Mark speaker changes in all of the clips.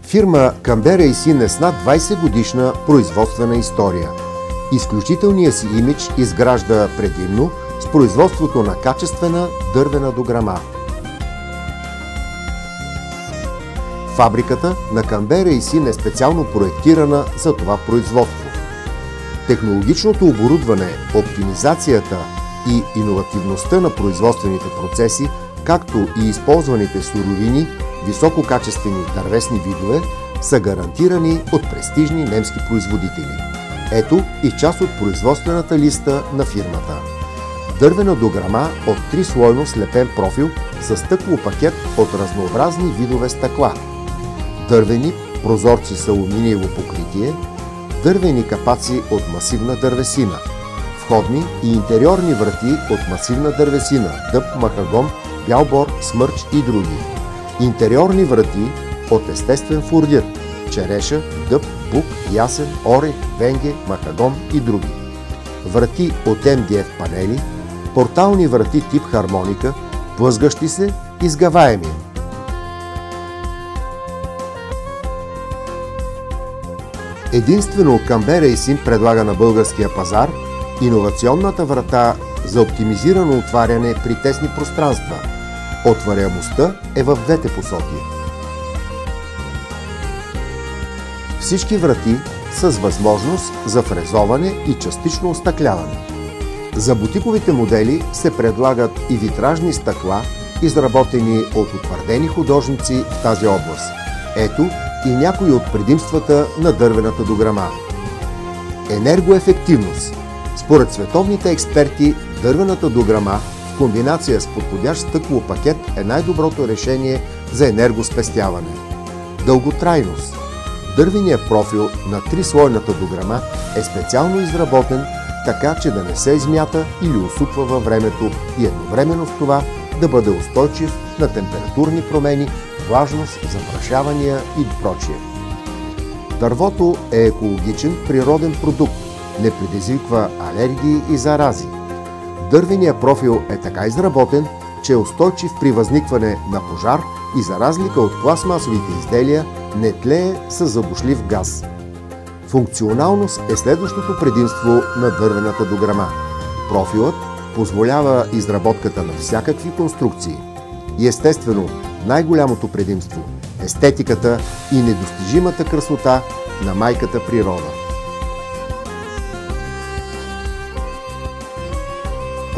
Speaker 1: Фирма Камбера & Син е с над 20 годишна производствена история. Изключителният си имидж изгражда предимно с производството на качествена дървена дограма. Фабриката на Камбера & Син е специално проектирана за това производство. Технологичното оборудване, оптимизацията и иновативността на производствените процеси, както и използваните суровини, висококачествени дървесни видове, са гарантирани от престижни немски производители. Ето и част от производствената листа на фирмата. Дървена дограма от 3-слойно слепен профил с стъклопакет от разнообразни видове стъкла. Дървени прозорци с алуминиево покритие, дървени капаци от масивна дървесина, входни и интериорни врати от масивна дървесина, дъб, махагон, бял бор, смърч и други. Интериорни врати от естествен фурдир, череша, дъб, бук, ясен, орех, венге, махагон и други. Врати от МДФ панели, портални врати тип хармоника, плъзгащи се и сгъваеми. Единствено Камбера & Син предлага на българския пазар иновационната врата за оптимизирано отваряне при тесни пространства. Отваряемостта е в двете посоки. Всички врати са с възможност за фрезоване и частично остъкляване. За бутиковите модели се предлагат и витражни стъкла, изработени от утвърдени художници в тази област. Ето и някои от предимствата на дървената дограма. Енергоефективност. Според световните експерти, дървената дограма в комбинация с подходящ стъклопакет е най-доброто решение за енергоспестяване. Дълготрайност. Дървеният профил на 3-слойната дограма е специално изработен, така че да не се измята или усупва във времето и едновременно с това да бъде устойчив на температурни промени, влажност, запрашавания и прочие. Дървото е екологичен природен продукт, не предизвиква алергии и зарази. Дървеният профил е така изработен, че е устойчив при възникване на пожар и за разлика от пластмасовите изделия не тлее с задушлив газ. Функционалност е следващото предимство на дървената дограма. Профилът позволява изработката на всякакви конструкции. И естествено, най-голямото предимство – естетиката и недостижимата красота на майката природа.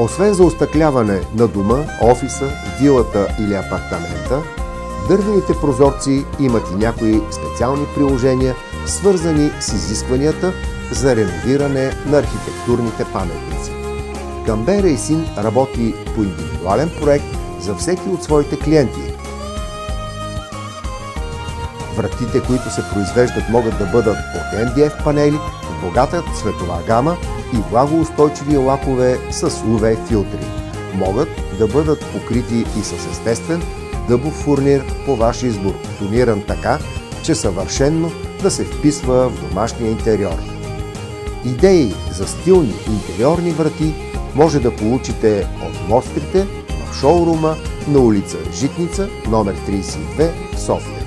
Speaker 1: Освен за остъкляване на дома, офиса, вилата или апартамента, дървените прозорци имат и някои специални приложения, свързани с изискванията за реновиране на архитектурните паметници. Камбера & Син работи по индивидуален проект за всеки от своите клиенти. Вратите, които се произвеждат, могат да бъдат от МДФ панели с богата цветова гама и влагоустойчиви лакове с UV филтри. Могат да бъдат покрити и с естествен дъбов фурнир по ваш избор, тониран така, че съвършенно да се вписва в домашния интериор. Идеи за стилни интериорни врати може да получите от Мострите в шоурума на улица Житница, номер 32 в София.